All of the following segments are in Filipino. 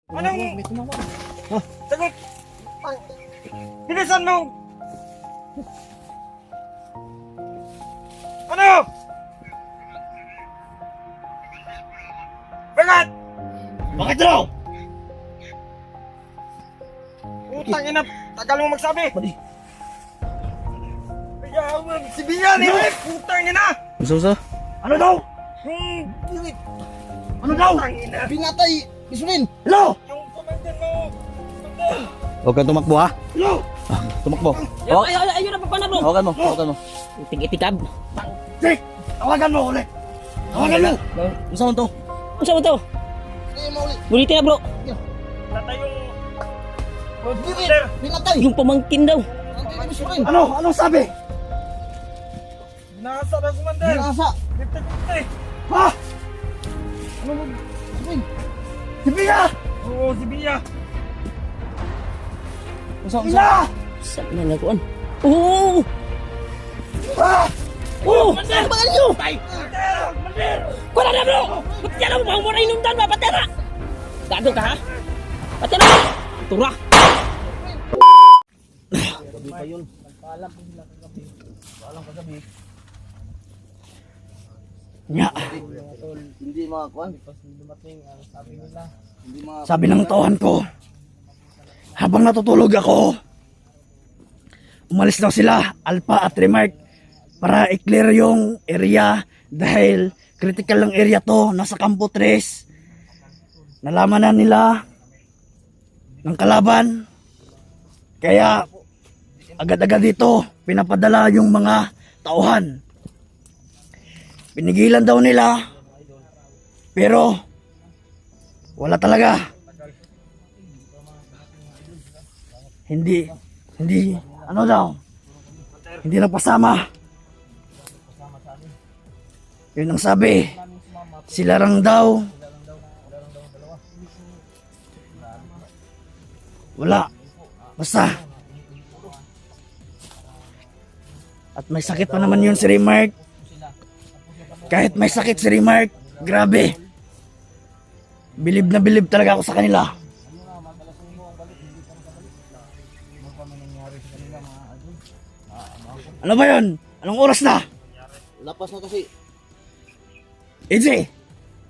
Anong... May tumawag. Sagot! Bilisan mo! Ano? Bakit? Bakit raw? Utang ina, tagal mo magsabi. Badi. Ayaw, si Bian eh! Utang ina! Usa? Ano daw? Ano daw? Utang ina! Pinatay, Bisunin! Hello? Yung commander mo! Commander! Huwag kang tumakbo ha. Hello? Tumakbo. Ayun na papana bro. Hawakan mo, hawakan mo. Itik-itikab. Jake! Tawagan mo ulit! Tawagan mo! Isa mo to. Unsa mo to? Hindi mo ulit. Bulitin na bro. Natay yung... Commander! Pinatay! Yung pamangkin daw. Pinatay ni Bisunin! Ano? Anong sabi? Binasa na commander! Binasa! Gipte-gipte! Ha? Ano mo? Bisunin! Si Bia! Oo, si Bia! Usa, Bia! Sa nalakuan. Oo! Ah! Oo! Ano ba nyo? Commander! Kuha na bro! Patira mo bang muna inundan ba? Patira! Gago ka ha? Patira! Tura! Gabi pa yun. Nagpaalam pa sila kagabi. Paalam kagabi. Nga, Hindi makakuan. Dumating ang sabi nila. Hindi mga... sabi ng tauhan ko, habang natutulog ako, umalis daw sila, Alpha at Remark, para i-clear yung area dahil critical lang area to, nasa Campo 3. Nalaman na nila ng kalaban, kaya agad-agad dito pinapadala yung mga tauhan. Pinigilan daw nila, pero wala talaga. Hindi, ano daw, hindi nagpasama. Yun ang sabi, sila lang daw. Wala, basta. At may sakit pa naman yun si Remark. Kahit may sakit si Remark, grabe. Bilib na bilib talaga ako sa kanila. Ano ba yun? Anong oras na? Lapas na kasi. EJ,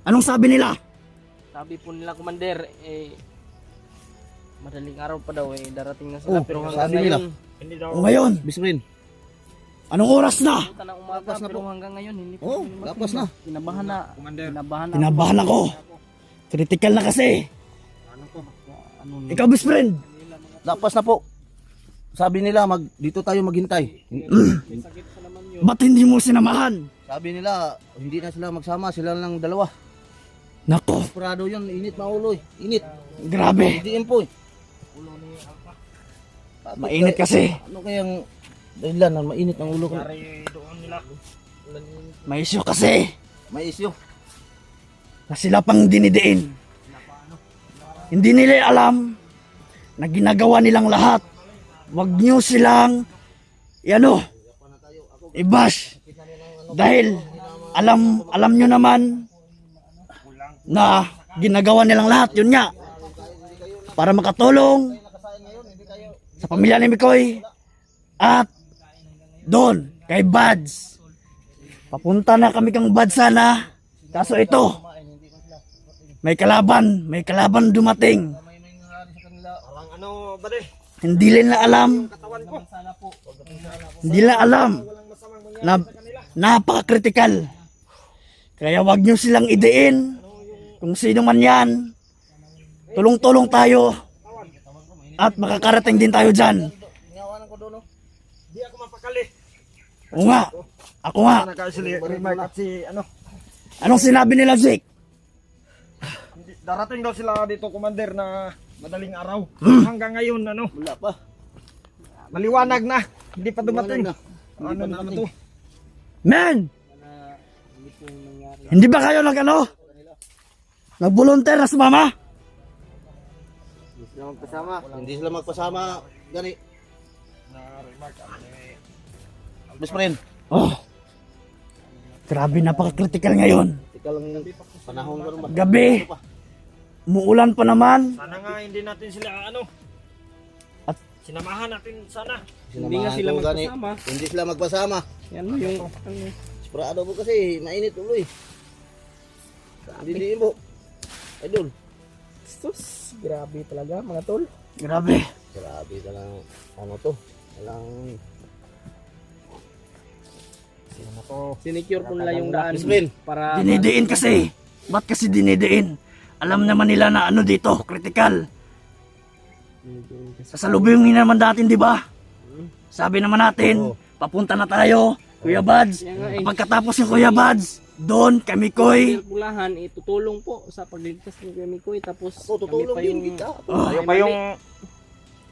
anong sabi nila? Sabi po nila commander, madaling araw pa daw darating na sila. Oh, pero sabi nila. Hindi daw. O ngayon, Bisunin. anong oras na? Puta ng umaga Lapas na pero po. hanggang ngayon hindi Oh, lapas na. Kinabahan na. Commander. Kinabahan na. Kinabahan ako. Critical na kasi. Ano Ikaw, best friend. Lapas na po. Sabi nila dito tayo maghintay. Ba't hindi mo sinamahan? Sabi nila hindi na sila magsama, sila lang dalawa. Nako, Prado yun, init na ulo eh. Init. grabe. Diin po eh. Mainit kasi. Ano kayang dahilan na mainit ang ulo ko? Pare doon nila. May issue kasi. May isyo. Na sila pang dinidiin. Hindi nila alam na ginagawa nilang lahat. Huwag nyo silang i-bash. Dahil alam nyo naman na ginagawa nilang lahat. Yun nga. Para makatulong sa pamilya ni Mikoy at doon kay Bads. Papunta na kami kang Bads sana. Kaso ito, may kalaban dumating. Parang ano ba de? Hindi nila alam, Katawan ko. hindi nila alam na napaka-critical. Kaya wag nyo silang idein kung sino man yan. Tulong-tulong tayo at makakarating din tayo dyan. Di ako mapakali. Oo nga, ako nga. Nagkasili remark at si ano. Anong sinabi nila, Jake? Darating daw sila dito commander na madaling araw. Hanggang ngayon ano, Wala pa. maliwanag na. Hindi pa dumating. Wala na. Hindi pa Ano naman dumating. to? Men! Hindi ba kayo nag-volunteer na sumama? Hindi sila magpasama. Hindi sila magpasama. Gani. Na remark Best friend. Oh, grabe, napaka-critical ngayon. Ikaw lang panahon ko naman. Gabi, Umuulan pa naman. Sana nga hindi natin sila ano. At- Sinamahan natin sana. Hindi nga sila Sinamahan ko gani. magkasama. Hindi sila magpasama. Yan mo yung... Sprado mo kasi, mainit uloy. Hindi mo. Idol. Sus, grabe talaga mga tol. Grabe. Grabe talagang, ano to. Walang, Sino to? Sinicure ko nila yung daan Spin. para... Dinidiin kasi. Ba't kasi dinidiin? Alam naman nila na ano dito, critical. Sasalubungin naman natin, di ba? Sabi naman natin, Oo. papunta na tayo, Kuya Bads. Yan nga eh. Pagkatapos yung Kuya Bads, doon kami koy. Bulahan, itutulong po sa pagligtas ng Mikoy. Tapos ako tutulong kami pa din yung... kita. Tayo pa yung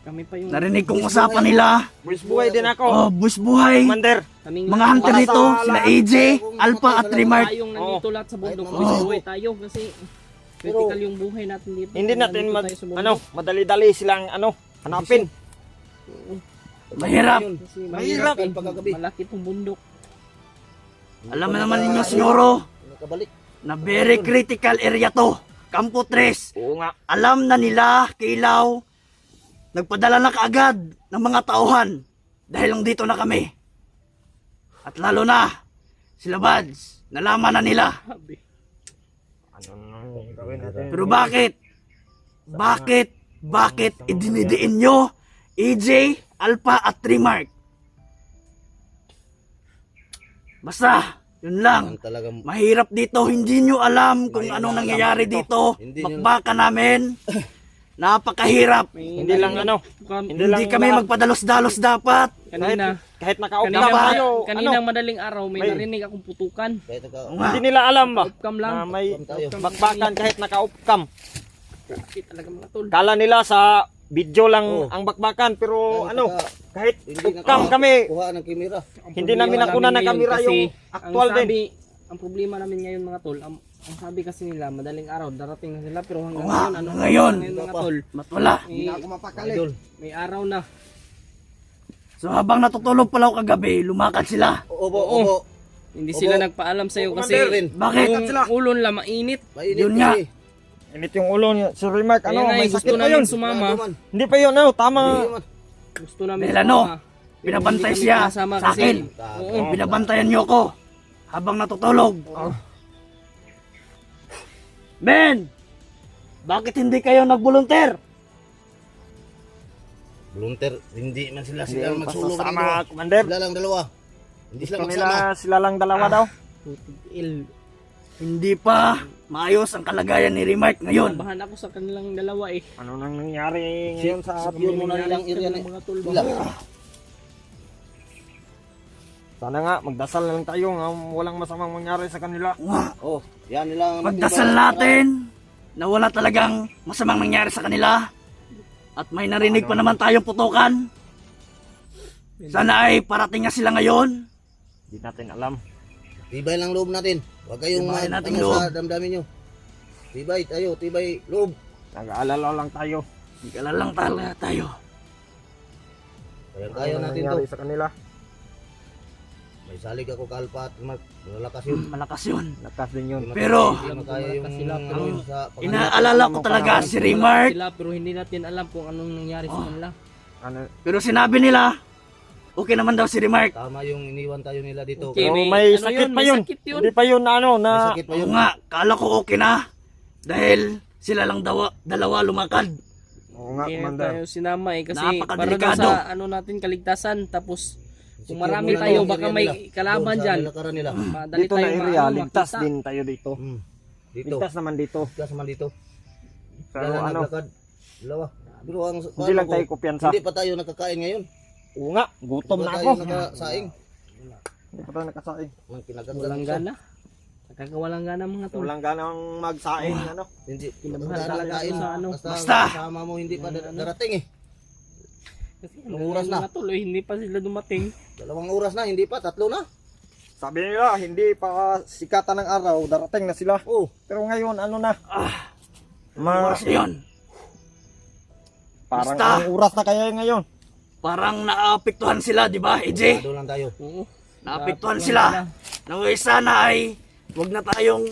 Kami pa yung... Narinig kong usapan nila. buwis buhay din ako. Oh, buwis buhay. Commander. Kaming Mga hunter Para nito, sa sila lahat. AJ, Alpha at Remark. tayong nandito lahat sa bundok. Oo. Buhay tayo kasi critical yung buhay natin dito. Hindi natin Nandito tayo sa bundok. madali-dali silang ano, hanapin. Mahirap. Kasi Mahirap eh. pagkagabi. Malaki itong bundok. Alam mo naman ninyo siguro Nakabalik. na very critical area to. Campo 3. Oo nga. Alam na nila, Kilaw, nagpadala na kaagad ng mga tauhan dahil lang dito na kami. At lalo na, sila Bads, nalaman na nila. Grabe. Ano nang gawin natin? Pero bakit? Bakit idinidiin nyo EJ, Alpha at Remark? Basta, yun lang. Ang talagang, Mahirap dito, hindi nyo alam kung Mahirap anong lang nangyayari dito. Hindi nyo- Bakbakan namin. Napakahirap. May Hindi lang ano. Hindi Hindi kami magpadalos-dalos dapat. kanina. Kahit naka-off Kanina, cam tayo. kaninang Ano? madaling araw may May- narinig akong putukan. kahit naka, Oo nga. Hindi nila alam ba? Off cam lang. Na may tayo. bakbakan kahit naka-off cam. Grabe talaga mga tol. Kala nila sa video lang Oo. ang bakbakan pero Kahit ano, naka- kahit hindi off cam kami, kuha ng kamera. Ang hindi problema namin nakuna ng ngayon kamera kasi yung actual din. Ang problema namin ngayon mga tol, ang sabi kasi nila madaling araw darating na sila pero hanggang Oo nga, ngayon ano ngayon. mga tol? Matwala. Idol. May araw na. So habang natutulog pala ako kagabi, lumakad sila. Opo. Hindi Opo. sila nagpaalam sa iyo kasi Commander. Bakit? yung ulo nila mainit. Mainit Yun nga. kasi. Init yung ulo niya. Si Remark, Kaya ano, nga, may gusto sakit pa namin yun. sumama. Ano man. Hindi pa yun, ano, tama. Hindi man. Gusto namin Dahil ano, sumama. Pero pinabantay hindi kami siya pinasama sa kasi- akin. Oo. Binabantayan nyo ko habang natutulog. Ben! Bakit hindi kayo nag-volunteer? Volunteer, hindi man sila Hindi sila yung magsulong pasasama, dito. Commander. Sila lang dalawa. Hindi sila Gusto magsama. nila, sila lang dalawa daw. Putig-il. Hindi pa maayos ang kalagayan ni Remark ngayon. Bahan ako sa kanilang dalawa eh. Ano nang nangyari ngayon sa Secure mo na nilang area na mga tol. nila. Sana nga, magdasal na lang tayo nga walang masamang mangyari sa kanila. Nga, Oh, yan nilang pagdasal natin na wala talagang masamang nangyari sa kanila at may narinig pa naman tayong putukan. Sana ay parating na sila ngayon. Hindi natin alam. Tibay lang loob natin. Huwag kayong Tibay natin ano loob. sa damdamin nyo. Tibay tayo, tibay loob. Nag-aalala lang tayo. Hindi lang talaga tayo. Kaya kaya Ano natin to. nangyari sa kanila. May salig ako kalpa at malakas yun. Malakas yun. Lakas din yun. Pero, Hindi makaya yung sila, pero ano, sa pag- inaalala ko talaga si Remark. Sila pero hindi natin alam kung anong nangyari sa kanila. Ano, Pero sinabi nila, okay naman daw si Remark. Tama yung iniwan tayo nila dito. Okay, pero may- may ano sakit yun, pa may yun. sakit yun. Hindi pa yun na ano May na sakit pa Oo yun. nga, kala ko okay na. Dahil sila lang dalawa lumakad. Oo nga, Kaya Commander. tayo sinama eh kasi para daw Napakadelikado. sa ano natin kaligtasan tapos kung Secure marami mo lang tayo yung baka area may nila. kalaban Doon sa dyan. nilakaran nila. Madali Dito na tayo area, maano, ligtas makita. din tayo dito. Dito. Ligtas naman dito. Ligtas naman dito. Pero Kaya ano, naglakad. Dalawa. Pero ang hindi lang tayo kumpiyansa. Hindi pa tayo nakakain ngayon. Oo nga, gutom Hindi na pa ako. tayo nakasaing. Hindi pa tayo nakasaing. Ang kinaganda Walang ng isa. gana. Nakakawalang gana mga tol. Walang ganang magsaing. Ano. Hindi. Kinabahan Wala talaga nakain. ako sa ano. Basta. Kasama mo hindi pa darating eh. Kasi Anong oras na? mga tol, eh, hindi pa sila dumating. 2 oras na, hindi pa. 3 na. Sabi nila, hindi pa sikatan ng araw, darating na sila. Oh. Pero ngayon, ano na? Oras na yun. Parang Basta. anong oras na kaya ngayon? Parang naapektuhan sila, di ba, EJ? Doon lang tayo. Oo. Naapektuhan sila. Naway sana ay wag na tayong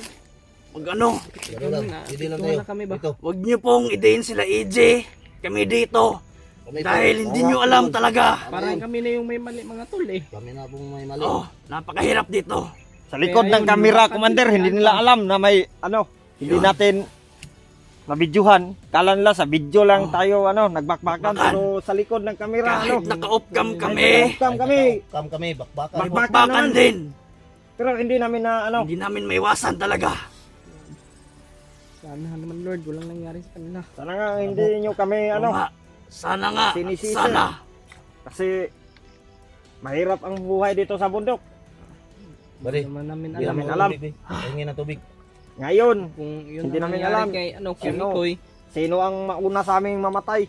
Wag ano, Dito lang. Hindi lang tayo. na kami ba? Dito. wag niyo pong idein sila EJ. Kami dito. Dahil hindi niyo alam talaga. Parang kami na yung may mali mga tol eh. Kami na pong may mali. Oh, napakahirap dito. Sa likod Kaya ng yun, kamera, bakit Commander, dito hindi tayo? nila alam na may ano, hindi natin nabidyohan. Kala nila sa video lang tayo nagbakbakan, Bakbakan. pero sa likod ng kamera Kahit naka-off cam kami, Kam kami. Kam kami, bakbakan. Bak- bakbakan din. Pero hindi namin na Hindi namin maiwasan talaga. Sana naman Lord, walang nangyari sa kanila. sana nga hindi nyo kami Oo nga. Sana nga. sinisisi. Sana. Kasi mahirap ang buhay dito sa bundok. Bari. Hindi naman namin Hindi alam namin alam. Tingin ng tubig. Ngayon, kung yun Hindi ang namin nangyari alam. kay Kuya Sino? Mikoy. sino ang mauna sa aming mamatay?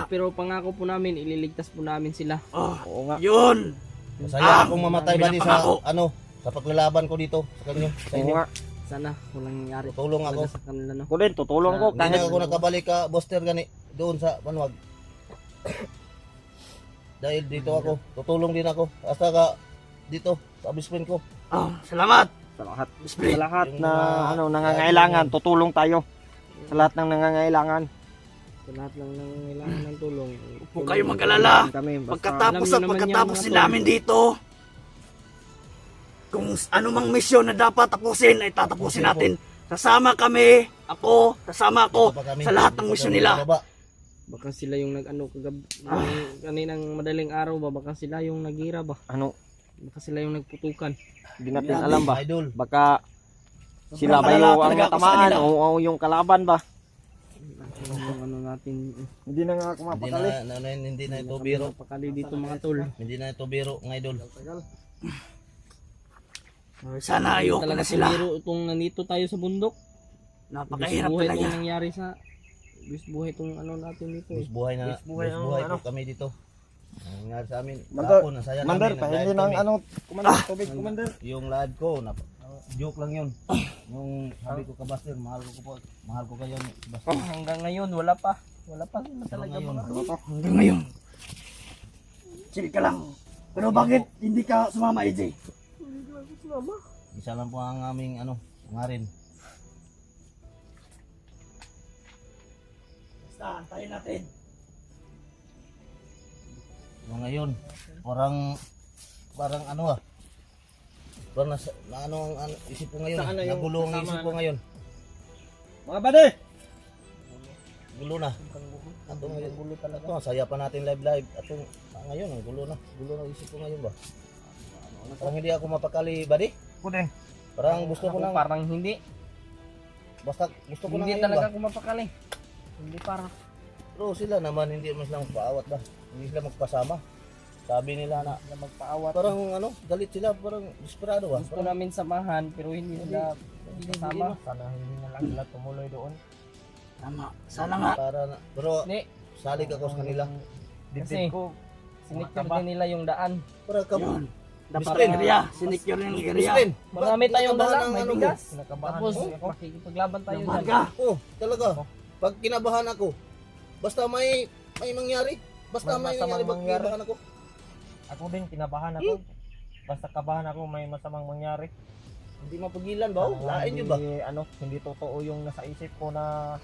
Pero pangako po namin, ililigtas po namin sila. Oh, Oo nga. yun. Masaya akong mamatay ba pinapangako. sa sa paglalaban ko dito sa kanyo, sa Oo inyo. nga. Sana walang nangyari Tutulong ako. sa kanila no. Ako din, tutulong ko. Hindi na Kahit ako nakabalik ka, Buster, gani doon sa Manuwag. Dahil dito ako, tutulong din ako. Hasta ka dito sa bispen ko. Oh, salamat. sa lahat, Split. sa lahat Yung na mga- nangangailangan, tutulong tayo. Sa lahat ng nangangailangan. Sa lahat lang ng kailangan ng tulong. Huwag kayo mag-alala. Kami, basta, Pagkatapos alam niyo at naman pagkatapos yan, mga din tol. namin dito, kung anumang misyon na dapat tapusin ay tatapusin natin. Sasama kami, sasama ako Dito pa kami, sa lahat ng dito pa misyon kami nila. bababa. Baka sila yung kaninang madaling araw ba, baka sila yung nagira ba, ano, baka sila yung nagputukan. hindi natin alam ba? Idol. Baka sila ba alala yung ang talaga ako sa natamaan kanila. o yung kalaban ba? Yung ano natin, Hindi na nga ako Hindi mapakali. hindi na ito biro. pakali dito mga tol. Hindi na ito biro, ng idol. Sana ayoko Talaga na sila. siguro itong nandito tayo sa bundok. Napakahirap buhay talaga. itong nangyari sa buhay itong ano natin dito eh. Bus buhay na, Bus buhay bus ang buhay ano. po kami dito. Ang nangyari sa amin, Mandar, kahapon, nasaya Commander, namin, pahingi nag-dive ng kami. Commander, tubig, Commander. Yung lad ko, joke lang yun. Yung sabi ko ka Buster, mahal ko kayo Buster. Hanggang ngayon wala pa sila talaga Ngayon, mga Hanggang ngayon. Chill ka lang. Pero bakit hindi ka sumama, AJ? isa lang po ang aming ngarin. Basta, antayin natin. Yung ngayon, parang parang ang isip ko ngayon, Sa ano yung nagulo ang kasama, isip ko ngayon. Mga bade! Gulo na. Atong ngayon, gulo talaga. Ito, saya pa natin live. Atong ngayon, ang gulo na. Gulo na isip ko ngayon ba? Parang hindi ako mapakali, buddy. Ako din. Parang gusto ko lang, parang hindi basta gusto ko lang hindi ngayon talaga ba? ako mapakali. Hindi para Pero sila naman, hindi mo sila magpaawat ba? Hindi sila magpasama. Sabi nila na, magpaawat. parang galit sila, parang desperado ba? Gusto namin samahan pero hindi sila kasama. Sana hindi na lang sila tumuloy doon. Tama. Sana nga. Para na, pero Hindi, salig ako sa kanila. kasi ko. sinicure din nila yung daan. Para ka, Yun. Best Dapat friend. area. Sinicure yung area. Friend, Marami tayong kinakabahan dala, ang may mo? bigas. Kinakabahan Tapos kasi ako. makikipaglaban tayo Laban dyan. ka. Oh, talaga. Pag kinabahan ako, basta may mangyari. Basta May may masamang nangyari, pag mangyari. kinabahan ako. Ako din, kinabahan ako. Basta kabahan ako, may masamang mangyari. Hindi mapagilan ba? Sana Lain nyo ba? Hindi totoo yung nasa isip ko na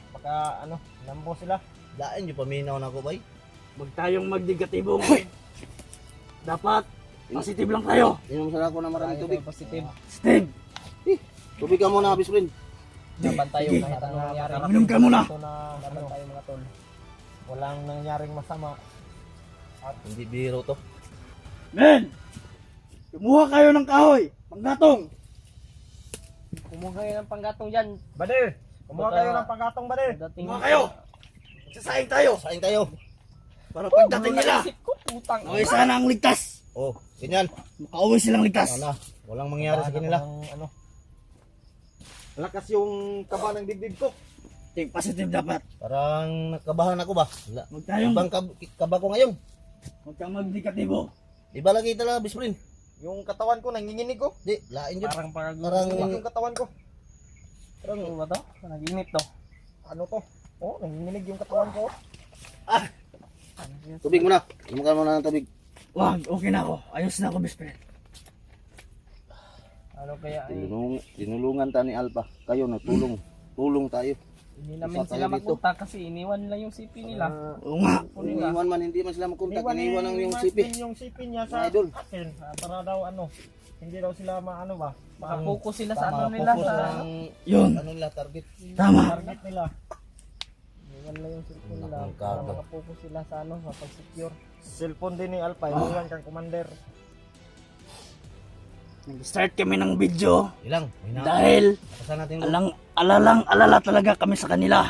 baka nambo sila. Lain nyo, paminaw na ako ba? Huwag tayong magnegatibong. Dapat positive lang tayo. Inom sana ako ng maraming tubig. Positive. Steve, Tubig ka muna, best friend. Laban tayo Sige. kahit anong nangyari. Inom ka muna. Ito na Laban tayo mga tol. walang nangyaring masama. Hindi biro to. men! Kumuha kayo ng kahoy. Panggatong. Kumuha kayo ng panggatong dyan. Bade! Kumuha Baka- kayo ng panggatong, bade! Dating Kumuha kayo. Sasaing tayo. Sain tayo. Para pagdating nila, Isip ko, putang. okay sana ang ligtas. Oh, ganyan. Makauwi silang ligtas. Sana. Walang mangyari sa kanila. Lakas yung kaba ng dibdib ko. Think positive dapat. Parang nakabahan ako ba? Huwag tayong, Ibang kaba ko ngayon. huwag kang magnikatibo. Iba lagi talaga, best friend. Yung katawan ko, nanginginig ko. Di, lain nyo. Parang Parang, Yung katawan ko. ano ba to? Nag-init to. Ano to? Oh, nanginginig yung katawan ko. tubig muna. Inom ka muna ng tubig. Wag, okay na ako. Ayos na ako, best friend. Ano kaya Tinulungan ta ni Alpha. Kayo na tulong tayo. hindi namin Isa sila tayo dito. magpunta kasi iniwan nila yung CP nila. Oo nga. Iniwan man, hindi man sila makontak. Iniwan ang yung CP. Yung CP niya Mga sa idol. akin. Para daw hindi daw sila maano ba? Makapokus sila sa ano nila Focus sa ang Yun. ano nila, target. Tama. Target nila. iniwan nila yung cellphone nila para Nakangkago. makapokus sila sa ano sa pag-secure. Cellphone din ni Alpha, iniwan kang commander. Nag-start kami ng video Ilang? dahil Nakasan natin. alala talaga kami sa kanila.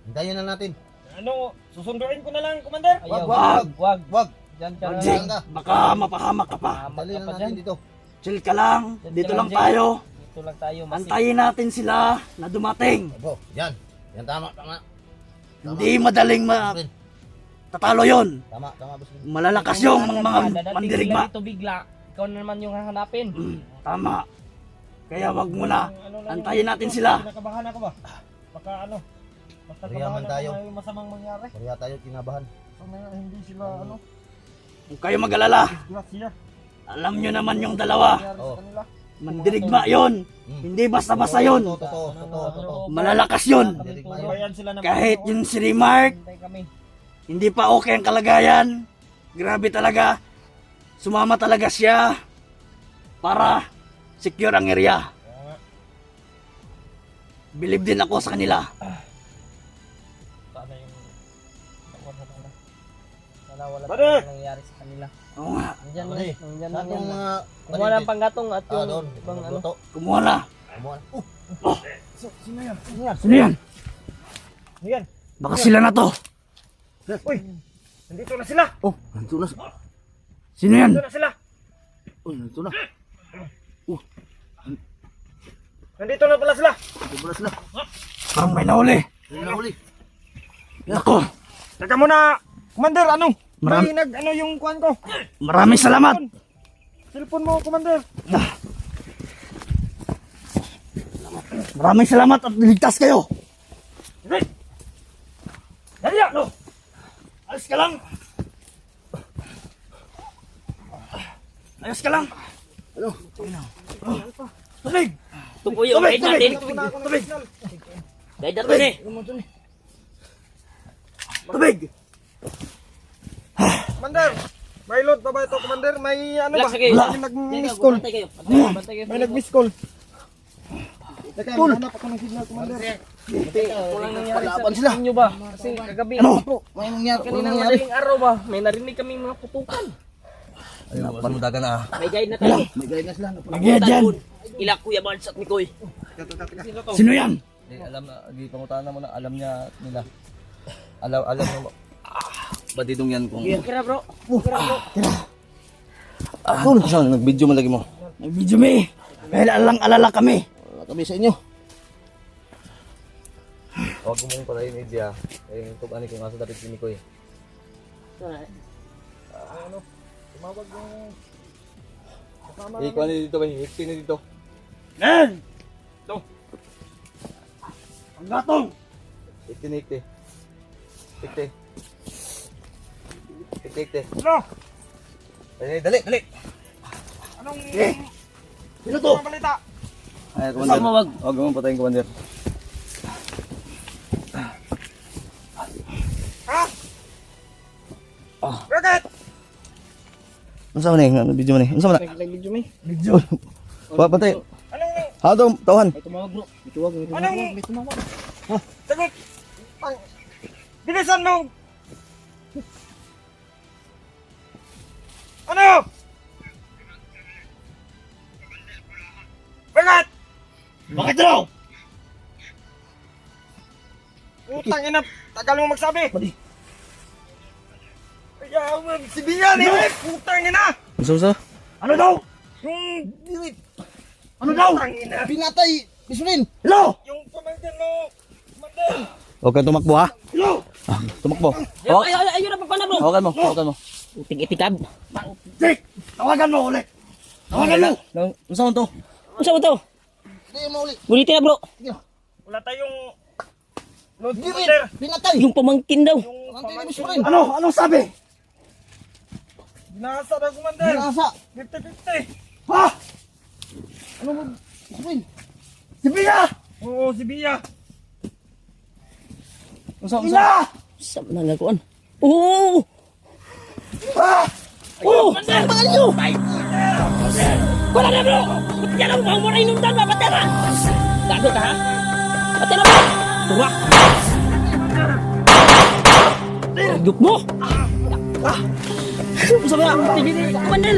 Hintayin na natin. Ano, susunduin ko na lang, commander. Ayaw, Wag. wag. Diyan ka na Jake, lang. baka mapahamak ka pa. Hamak Dali ka na pa natin dyan. dito. Chill ka lang. Dito lang tayo. Dito lang tayo. Antayin natin sila na dumating. Opo, yan. Yan tama. Hindi madaling tatalo yon. Tama, boss. Malalakas yung mga mandirigma. Dito bigla. Ikaw na naman yung hahanapin. Tama. Kaya wag mo na. Ano lang Antayin yung- natin sila. Kinakabahan ako ba? Baka basta Riyaman kabahan tayo. ako may masamang mangyari. Kaya tayo kinabahan. Sana hindi sila Huwag kayo mag-alala. grasya. Alam nyo naman yung dalawa. Nangyari Oh. sa kanila. Mandirigma yon. Hindi basta-basta yon. Totoo. Malalakas yun. Sabayan sila ng Kahit yung si Remark, Hintay kami. hindi pa okay ang kalagayan. Grabe talaga. Sumama talaga siya para secure ang area. Believe din ako sa kanila. Sana yung Sana wala Pare! tayong nangyari sa kanila. Oo nga. Nandiyan Pare, lang. Nandiyan Sa lang yan. atong mga Kumuha ng panggatong at yung doon. ibang ano. Luto. Kumuha na. Kumuha. Sino yan? Sino yan? Ano yan? Baka sila na to. Uy! Nandito na sila! Oh, nandito na. Sino yan? Nandito na sila! Oh, nandito na. Nandito na pala sila! Nandito na sila. Parang may nahuli. Hindi na huli. Ako, Teka muna! Commander, Marami- May yung kuhan ko? maraming salamat. Cellphone mo, Commander! Maraming salamat at niligtas kayo. Dali no. Alis ka lang. Ayos ka lang. Ano? Tubig. Ito po yung guide natin. Tubig. Guide natin eh. Tubig. Commander! May load pa ba ito, Commander? May ano ba? Relax kayo. May nag-miss call. Bantay kayo. Bantay kayo. May nag-miss call. Teka, hanap ako ng signal, Commander. Walang nangyari Palaban sa sila. inyo ba? Kasi kagabi. Ano? May nangyari. Kanina madaling araw ba? May narinig kaming mga putukan. Ayun, panudagan na. May guide na tayo. May guide na sila. Nagyaya dyan. Ila Kuya Barnes at Mikoy. Sino yan? Alam na, pangutangan mo na, alam nila. Alam mo. Badidong yan kung... Kira bro. Saan? Nag-video man lagi mo. Nag-video me. Dahil alang-alala kami. Wala kami sa inyo. Huwag mo mong palayin media. Eh, ito ani kung asa dapat sini ko eh. Tumawag yung... Kasama Eh, kuha dito ba? Hikti na dito. Nen! Ito. Ang gatong. Hikti na hikti. Hikti. Hikti. Ano? Dali. Anong... Sino to? Anong balita? Ay, commander. Huwag mo patayin, commander. Ha? Bakit? Ano sa ni? Ano video mo ni? Ano sa mana? Nag-video may. Video. Patay. Anong... Ha, tawahan. May tumawag bro. Anong... May tumawag. Sagot! Bilisan mo! Ano? Bakit? Bakit daw? Utang ina, tagal mo magsabi. Ayaw, si Bian eh! Utang ina! Usa. Ano daw? Yung... Ano daw? Utang ina! Pinatay! Bisulin! Hello? Yung pamangkin mo! Mandel! Huwag kang tumakbo ha. Hello? Tumakbo. Ayun na pagpana bro. Hawakan mo. Itikab. Jake! Tawagan mo ulit. Tawagan mo. Unsa man to? Unsa mo to? Di mo uli. Bulitin na bro. Wala tayong... Load commander! Pinatay! Yung pamangkin daw. Yung Pamangkin ni pamangkin Bisulin. Ano? Anong sabi? Binasa na commander! Binasa. 50-50! Ha? Ano mo? Kupin. Si Bia! Oo, si Bia. Ina! Sa nagakuan. Oh! Ah! Oh! Bakal nyo! Wala na bro! Yan ang mga muna inundan ba? Patera! Gago ka ha? Patera mo! Turak! Duk mo! Sabi ang tigil ni Commander!